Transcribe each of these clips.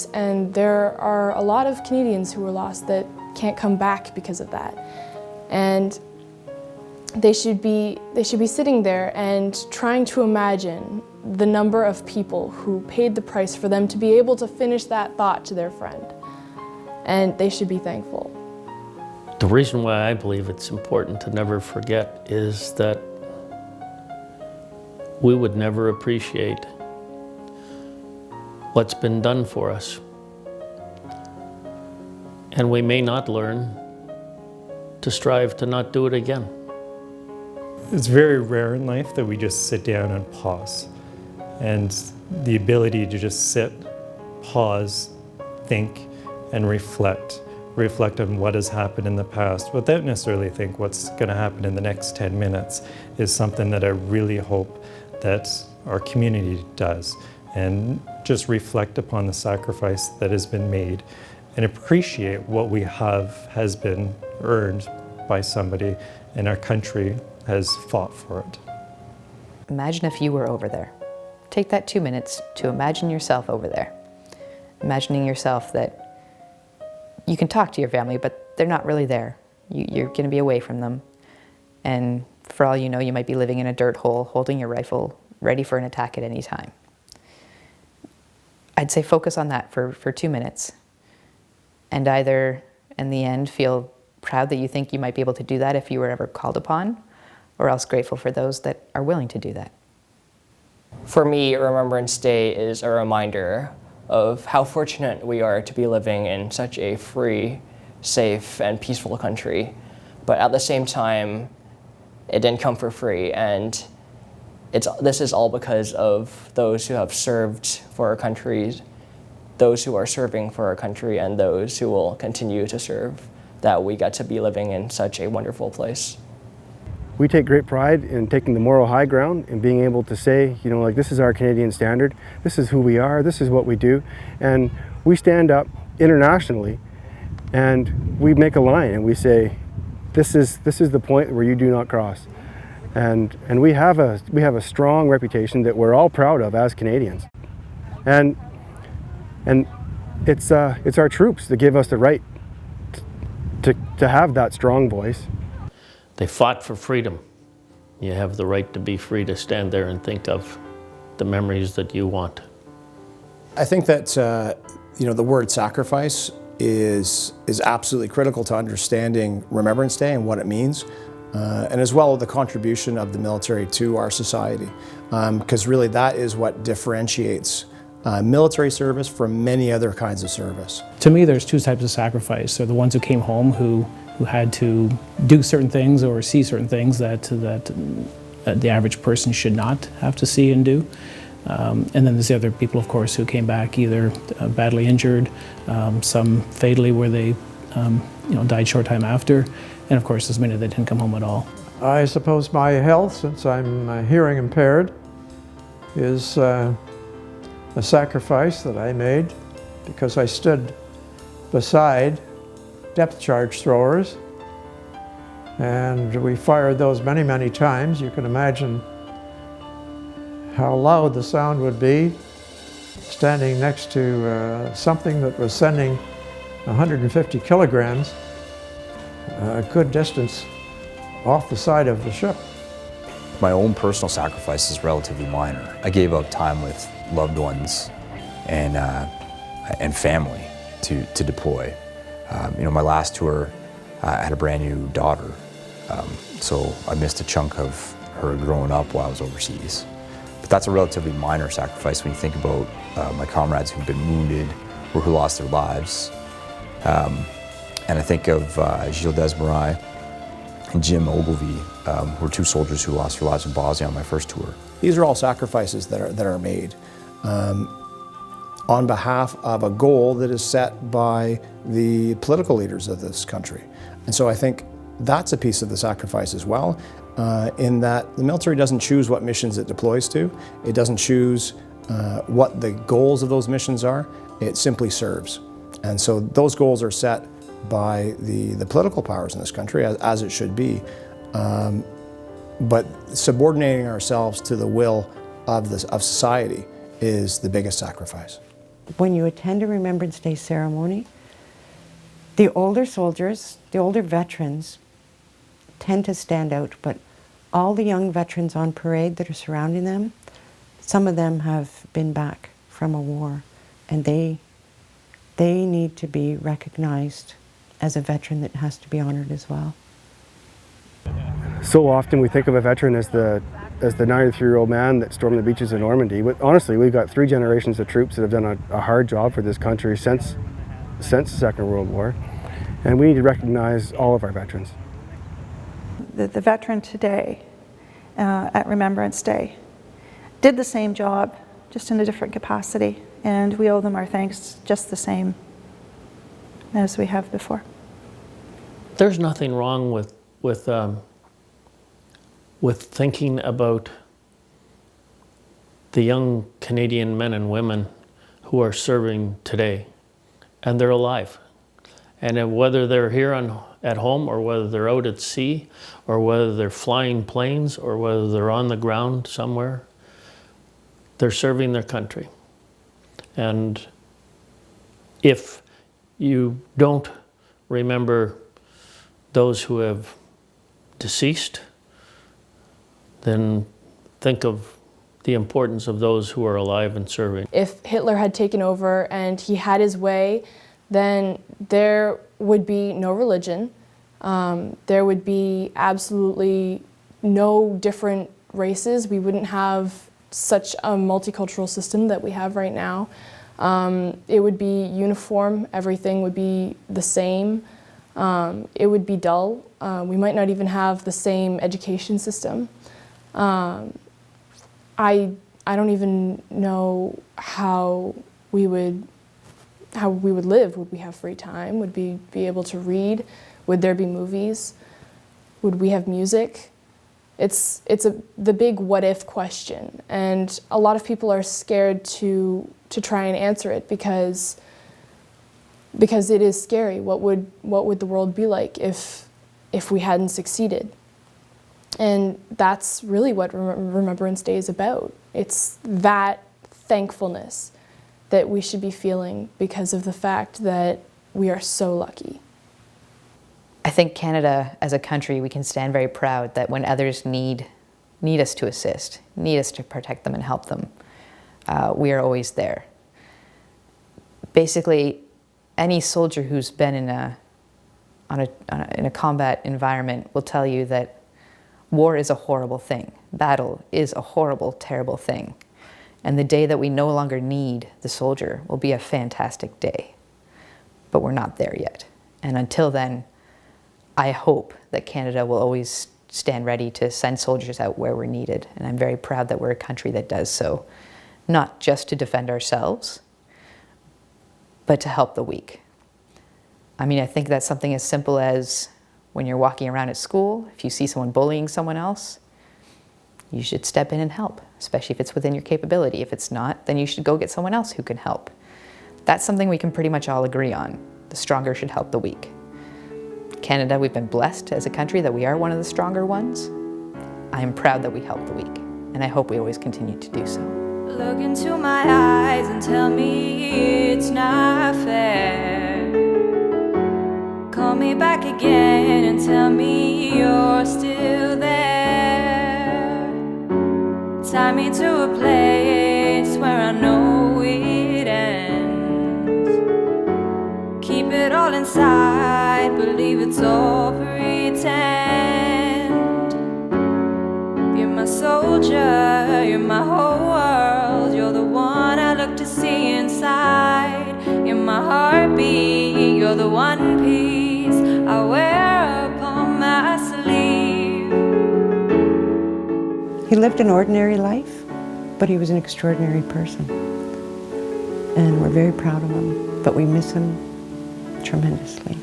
loss, and there are a lot of Canadians who were lost that can't come back because of that. And they should be sitting there and trying to imagine the number of people who paid the price for them to be able to finish that thought to their friend. And they should be thankful. The reason why I believe it's important to never forget is that we would never appreciate what's been done for us. And we may not learn to strive to not do it again. It's very rare in life that we just sit down and pause. And the ability to just sit, pause, think, and reflect on what has happened in the past without necessarily think what's going to happen in the next 10 minutes is something that I really hope that our community does, and just reflect upon the sacrifice that has been made and appreciate what we have has been earned by somebody, and our country has fought for it. Imagine if you were over there. Take that 2 minutes to imagine yourself over there. Imagining yourself that you can talk to your family, but they're not really there. You're going to be away from them. And for all you know, you might be living in a dirt hole, holding your rifle, ready for an attack at any time. I'd say focus on that for 2 minutes. And either, in the end, feel proud that you think you might be able to do that if you were ever called upon, or else grateful for those that are willing to do that. For me, Remembrance Day is a reminder of how fortunate we are to be living in such a free, safe, and peaceful country. But at the same time, it didn't come for free, and this is all because of those who have served for our country, those who are serving for our country, and those who will continue to serve, that we get to be living in such a wonderful place. We take great pride in taking the moral high ground and being able to say, you know, like, this is our Canadian standard, this is who we are, this is what we do, and we stand up internationally and we make a line and we say, this is the point where you do not cross. And we have a strong reputation that we're all proud of as Canadians. And it's our troops that give us the right to have that strong voice. They fought for freedom. You have the right to be free to stand there and think of the memories that you want. I think that the word sacrifice is absolutely critical to understanding Remembrance Day and what it means, and as well the contribution of the military to our society, because really that is what differentiates military service from many other kinds of service. To me, there's two types of sacrifice. There are the ones who came home who had to do certain things or see certain things that the average person should not have to see and do. And then there's the other people, of course, who came back either badly injured, some fatally where they died short time after, and of course there's many that didn't come home at all. I suppose my health, since I'm hearing impaired, is a sacrifice that I made because I stood beside depth charge throwers, and we fired those many, many times. You can imagine how loud the sound would be standing next to something that was sending 150 kilograms a good distance off the side of the ship. My own personal sacrifice is relatively minor. I gave up time with loved ones and family to deploy. My last tour, I had a brand new daughter, so I missed a chunk of her growing up while I was overseas. But that's a relatively minor sacrifice when you think about my comrades who've been wounded or who lost their lives. And I think of Gilles Desmarais and Jim Ogilvie, who were two soldiers who lost their lives in Bosnia on my first tour. These are all sacrifices that are made on behalf of a goal that is set by the political leaders of this country. And so I think that's a piece of the sacrifice as well, in that the military doesn't choose what missions it deploys to. It doesn't choose what the goals of those missions are. It simply serves. And so those goals are set by the political powers in this country, as it should be. But subordinating ourselves to the will of society is the biggest sacrifice. when you attend a Remembrance Day ceremony, the older soldiers, the older veterans tend to stand out, but all the young veterans on parade that are surrounding them, some of them have been back from a war, and they need to be recognized as a veteran that has to be honored as well. So often we think of a veteran as the 93-year-old man that stormed the beaches of Normandy, but honestly we've got 3 generations of troops that have done a hard job for this country since the Second World War, and we need to recognize all of our veterans. The veteran today at Remembrance Day did the same job, just in a different capacity, and we owe them our thanks just the same as we have before. There's nothing wrong with thinking about the young Canadian men and women who are serving today, and they're alive. And whether they're here at home, or whether they're out at sea, or whether they're flying planes, or whether they're on the ground somewhere, they're serving their country. And if you don't remember those who have deceased, then think of the importance of those who are alive and serving. If Hitler had taken over and he had his way, then there would be no religion. There would be absolutely no different races. We wouldn't have such a multicultural system that we have right now. It would be uniform. Everything would be the same. It would be dull. We might not even have the same education system. I don't even know how we would live. Would we have free time? Would we be able to read? Would there be movies? Would we have music? It's the big what if question, and a lot of people are scared to try and answer it because it is scary. What would the world be like if we hadn't succeeded? And that's really what Remembrance Day is about. It's that thankfulness that we should be feeling because of the fact that we are so lucky. I think Canada, as a country, we can stand very proud that when others need us to assist, need us to protect them and help them, we are always there. Basically, any soldier who's been in a combat environment will tell you that war is a horrible thing. Battle is a horrible, terrible thing. And the day that we no longer need the soldier will be a fantastic day. But we're not there yet. And until then, I hope that Canada will always stand ready to send soldiers out where we're needed. And I'm very proud that we're a country that does so, not just to defend ourselves, but to help the weak. I mean, I think that's something as simple as when you're walking around at school, if you see someone bullying someone else, you should step in and help, especially if it's within your capability. If it's not, then you should go get someone else who can help. That's something we can pretty much all agree on. The stronger should help the weak. Canada, we've been blessed as a country that we are one of the stronger ones. I am proud that we help the weak, and I hope we always continue to do so. Look into my eyes and tell me it's not fair. Call me back again and tell me you're still there. Tie me to a place where I know it ends. Keep it all inside, believe it's all pretend. You're my soldier, you're my whole world. You're the one I look to see inside. You're my heartbeat, you're the one piece I wear upon my sleeve. He lived an ordinary life, but he was an extraordinary person. And we're very proud of him, but we miss him tremendously.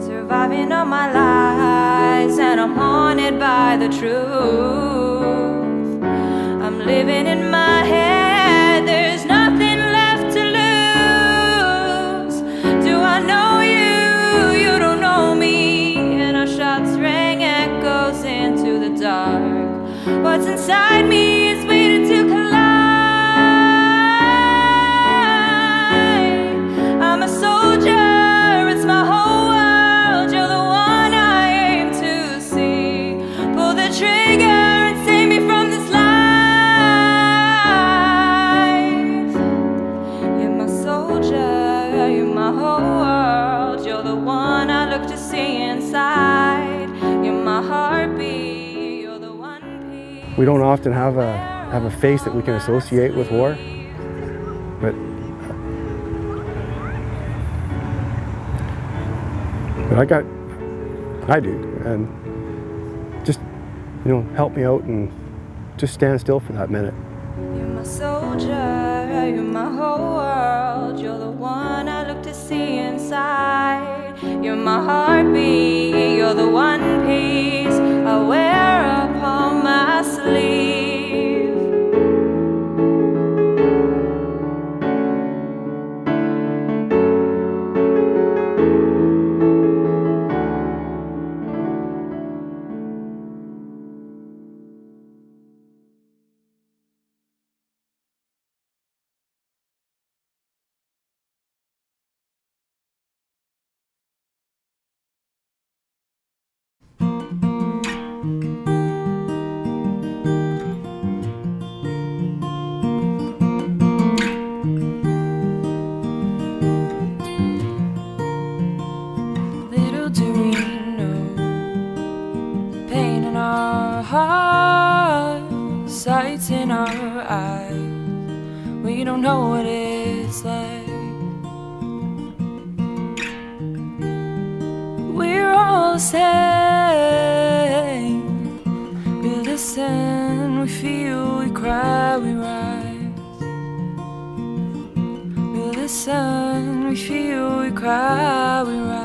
Surviving all my lies, and I'm haunted by the truth. I'm living in my head, there's nothing left to lose. Do I know you? You don't know me. And our shots rang echoes into the dark. What's inside me is waiting to collide. you're my whole world. You're the one I look to see inside. You're my heartbeat, you're the one piece. We don't often have a face that we can associate with war, but I do, and just, you know, help me out and just stand still for that minute. You're my soldier, you're my whole world. You're the one I look to see inside. You're my heartbeat, you're the one piece I wear upon my sleeve. Little do we know the pain in our hearts, sights in our eyes. We don't know what it's like. We're all the same. We listen, we feel, we cry, we rise. We listen, we feel, we cry, we rise.